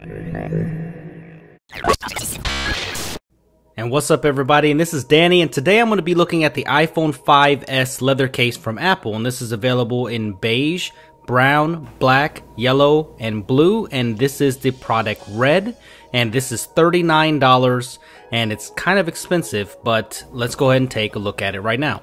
And what's up, everybody, and this is Danny, and today I'm going to be looking at the iPhone 5S leather case from Apple, and this is available in beige, brown, black, yellow, and blue, and this is the product red, and this is $39, and it's kind of expensive, but let's go ahead and take a look at it right now.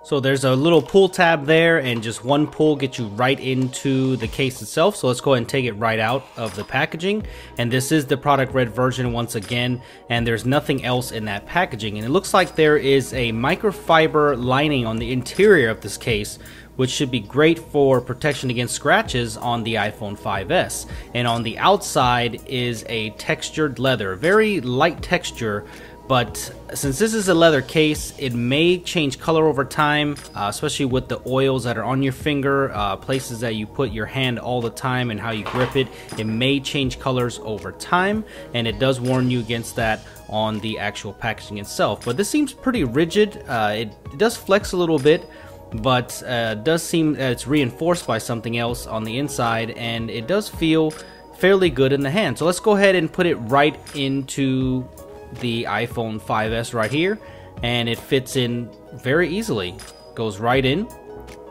So there's a little pull tab there, and just one pull gets you right into the case itself. So let's go ahead and take it right out of the packaging. And this is the product red version once again, and there's nothing else in that packaging. And it looks like there is a microfiber lining on the interior of this case, which should be great for protection against scratches on the iPhone 5S. And on the outside is a textured leather, very light texture. But since this is a leather case, it may change color over time, especially with the oils that are on your finger, places that you put your hand all the time and how you grip it. It may change colors over time, and it does warn you against that on the actual packaging itself. But this seems pretty rigid. It does flex a little bit, but does seem that it's reinforced by something else on the inside, and it does feel fairly good in the hand. So let's go ahead and put it right into the iPhone 5S right here, and it fits in very easily. Goes right in,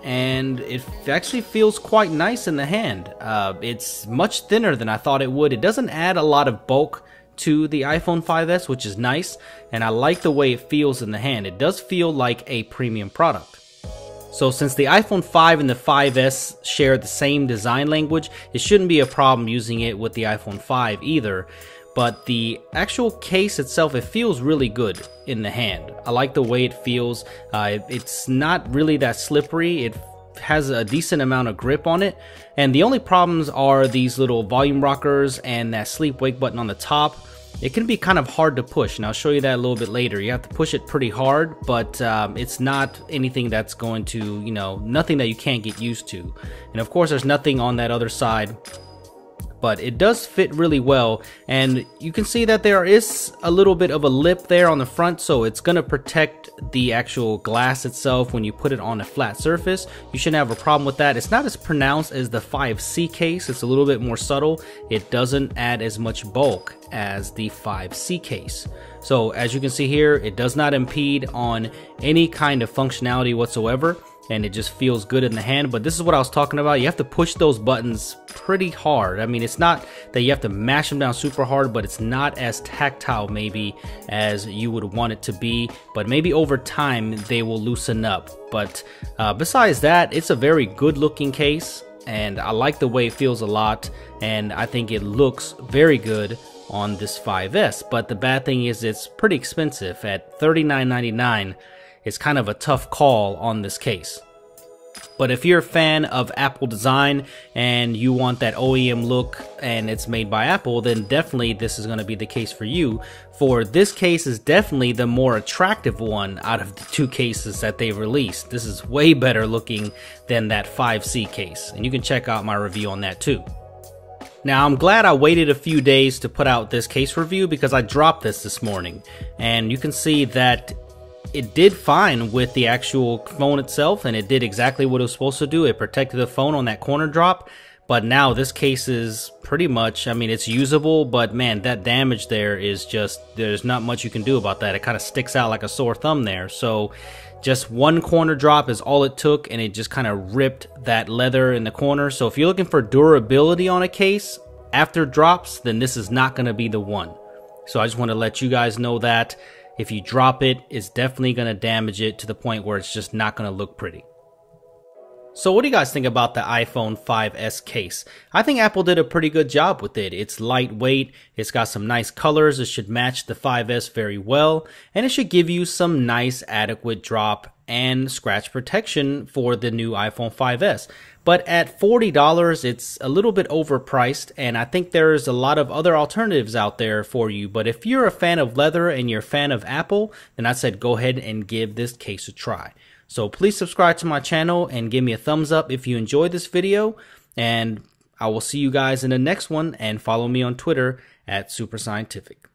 and it actually feels quite nice in the hand. It's much thinner than I thought it would. It doesn't add a lot of bulk to the iPhone 5S, which is nice, and I like the way it feels in the hand. It does feel like a premium product. So since the iPhone 5 and the 5S share the same design language, it shouldn't be a problem using it with the iPhone 5 either. But the actual case itself, it feels really good in the hand. I like the way it feels. It's not really that slippery. It has a decent amount of grip on it. And the only problems are these little volume rockers and that sleep wake button on the top. It can be kind of hard to push, and I'll show you that a little bit later. You have to push it pretty hard, but it's not anything that's going to, nothing that you can't get used to. And of course, there's nothing on that other side, but it does fit really well. And you can see that there is a little bit of a lip there on the front, so it's going to protect the actual glass itself when you put it on a flat surface. You shouldn't have a problem with that. It's not as pronounced as the 5C case. It's a little bit more subtle. It doesn't add as much bulk as the 5C case. So as you can see here, it does not impede on any kind of functionality whatsoever, and it just feels good in the hand. But this is what I was talking about. You have to push those buttons pretty hard. I mean, it's not that you have to mash them down super hard, but it's not as tactile maybe as you would want it to be. But maybe over time they will loosen up. But besides that, it's a very good looking case, and I like the way it feels a lot, and I think it looks very good on this 5S. But the bad thing is it's pretty expensive. At $39.99, it's kind of a tough call on this case. But if you're a fan of Apple design and you want that OEM look and it's made by Apple, then definitely this is going to be the case for you. For this case is definitely the more attractive one out of the two cases that they released. This is way better looking than that 5C case, and you can check out my review on that too. Now, I'm glad I waited a few days to put out this case review because I dropped this morning, and you can see that it did fine with the actual phone itself, and it did exactly what it was supposed to do. It protected the phone on that corner drop, but now this case is pretty much, I mean, it's usable, but man, that damage there is just, there's not much you can do about that. It kind of sticks out like a sore thumb there. So just one corner drop is all it took, and it just kind of ripped that leather in the corner. So if you're looking for durability on a case after drops, then this is not going to be the one. So I just want to let you guys know that if you drop it, it's definitely going to damage it to the point where it's just not going to look pretty. So what do you guys think about the iPhone 5S case? I think Apple did a pretty good job with it. It's lightweight, it's got some nice colors, it should match the 5S very well, and it should give you some nice adequate drop and scratch protection for the new iPhone 5S. But at $40, it's a little bit overpriced, and I think there's a lot of other alternatives out there for you. But if you're a fan of leather and you're a fan of Apple, then I said go ahead and give this case a try. So please subscribe to my channel and give me a thumbs up if you enjoyed this video, and I will see you guys in the next one, and follow me on Twitter at @SuperScientific.